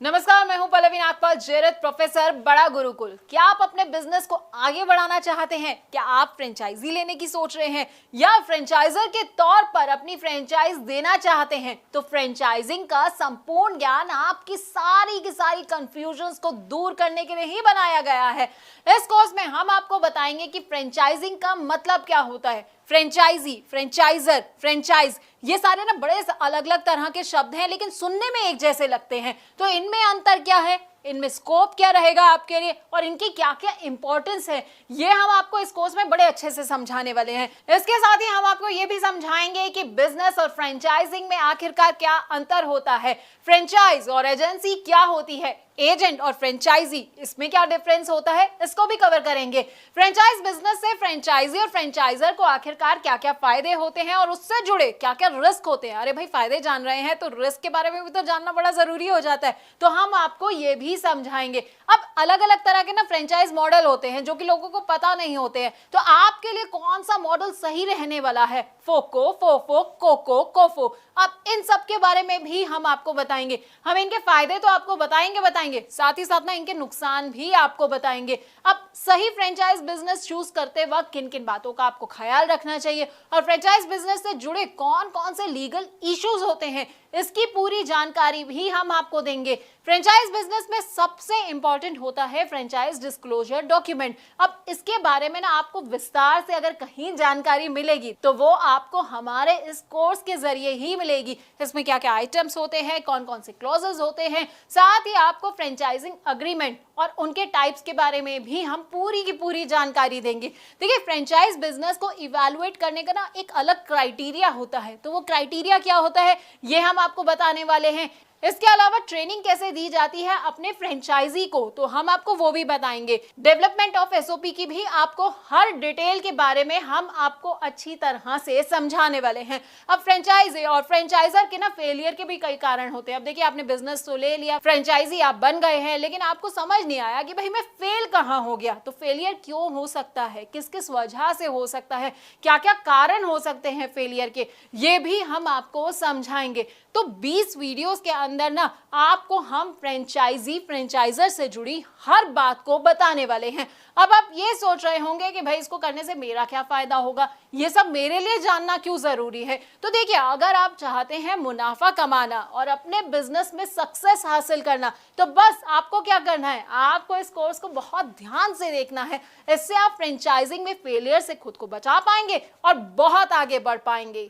नमस्कार, मैं हूं पल्लवी नागपाल, जेरत प्रोफेसर, बड़ा गुरुकुल। क्या आप अपने बिजनेस को आगे बढ़ाना चाहते हैं? क्या आप फ्रेंचाइजी लेने की सोच रहे हैं या फ्रेंचाइजर के तौर पर अपनी फ्रेंचाइज देना चाहते हैं? तो फ्रेंचाइजिंग का संपूर्ण ज्ञान आपकी सारी की सारी कंफ्यूजन्स को दूर करने के लिए ही बनाया गया है। इस कोर्स में हम आपको बताएंगे कि फ्रेंचाइजिंग का मतलब क्या होता है। फ्रेंचाइजी, फ्रेंचाइजर, फ्रेंचाइज, ये सारे ना बड़े अलग अलग तरह के शब्द हैं, लेकिन सुनने में एक जैसे लगते हैं। तो इनमें अंतर क्या है, इनमें स्कोप क्या रहेगा आपके लिए और इनकी क्या क्या इंपॉर्टेंस है, ये हम आपको इस कोर्स में बड़े अच्छे से समझाने वाले हैं। इसके साथ ही हम आपको ये भी समझाएंगे कि बिजनेस और फ्रेंचाइजिंग में आखिरकार क्या अंतर होता है, फ्रेंचाइज और एजेंसी क्या होती है, एजेंट और फ्रेंचाइजी इसमें क्या डिफरेंस होता है, इसको भी कवर करेंगे। फ्रेंचाइज बिजनेस से फ्रेंचाइजी और फ्रेंचाइजर को आखिरकार क्या क्या फायदे होते हैं और उससे जुड़े क्या क्या रिस्क होते हैं। अरे भाई, फायदे जान रहे हैं तो रिस्क के बारे में भी तो जानना बड़ा जरूरी हो जाता है, तो हम आपको ये भी समझाएंगे। अब अलग अलग तरह के ना फ्रेंचाइज मॉडल होते हैं जो कि लोगों को पता नहीं होते हैं, तो आपके लिए कौन सा मॉडल सही रहने वाला है, फोको, फोफो, कोको, कोफो, अब इन सब के बारे में भी हम आपको बताएंगे। हम इनके फायदे तो आपको बताएंगे, साथ ही साथ ना इनके नुकसान भी आपको बताएंगे। अब सही फ्रेंचाइज बिजनेस चूज करते वक्त किन किन बातों का आपको ख्याल रखना चाहिए और फ्रेंचाइज बिजनेस से जुड़े कौन कौन से लीगल इश्यूज होते हैं, इसकी पूरी जानकारी भी हम आपको देंगे। फ्रेंचाइज बिजनेस में सबसे इंपॉर्टेंट होता है फ्रेंचाइज डिस्क्लोजर डॉक्यूमेंट। अब इसके बारे में ना आपको विस्तार से अगर कहीं जानकारी मिलेगी तो वो आपको हमारे इस कोर्स के जरिए ही मिलेगी। इसमें क्या क्या आइटम्स होते हैं, कौन कौन से क्लॉजेस होते हैं, साथ ही आपको फ्रेंचाइजिंग अग्रीमेंट और उनके टाइप्स के बारे में भी हम पूरी की पूरी जानकारी देंगे। देखिए, फ्रेंचाइज बिजनेस को इवैल्यूएट करने का ना एक अलग क्राइटेरिया होता है, तो वो क्राइटेरिया क्या होता है ये हम आपको बताने वाले हैं। इसके अलावा ट्रेनिंग कैसे दी जाती है अपने फ्रेंचाइजी को, तो हम आपको वो भी बताएंगे। डेवलपमेंट ऑफ एसओपी की भी आपको हर डिटेल के बारे में हम आपको अच्छी तरह से समझाने वाले हैं। अब फ्रेंचाइजी और फ्रेंचाइजर के ना फेलियर के भी कई कारण होते हैं। अब देखिए, आपने बिजनेस तो ले लिया, फ्रेंचाइजी आप बन गए हैं, लेकिन आपको समझ नहीं आया कि भाई मैं फेल कहाँ हो गया। तो फेलियर क्यों हो सकता है, किस किस वजह से हो सकता है, क्या क्या कारण हो सकते हैं फेलियर के, ये भी हम आपको समझाएंगे। तो 20 वीडियोस के अंदर ना आपको हम फ्रेंचाइजी फ्रेंचाइजर से जुड़ी हर बात को बताने वाले हैं। अब आप ये सोच रहे होंगे कि भाई इसको करने से मेरा क्या फायदा होगा, ये सब मेरे लिए जानना क्यों जरूरी है। तो देखिए, अगर आप चाहते हैं मुनाफा कमाना और अपने बिजनेस में सक्सेस हासिल करना, तो बस आपको क्या करना है, आपको इस कोर्स को बहुत ध्यान से देखना है। इससे आप फ्रेंचाइजिंग में फेलियर से खुद को बचा पाएंगे और बहुत आगे बढ़ पाएंगे।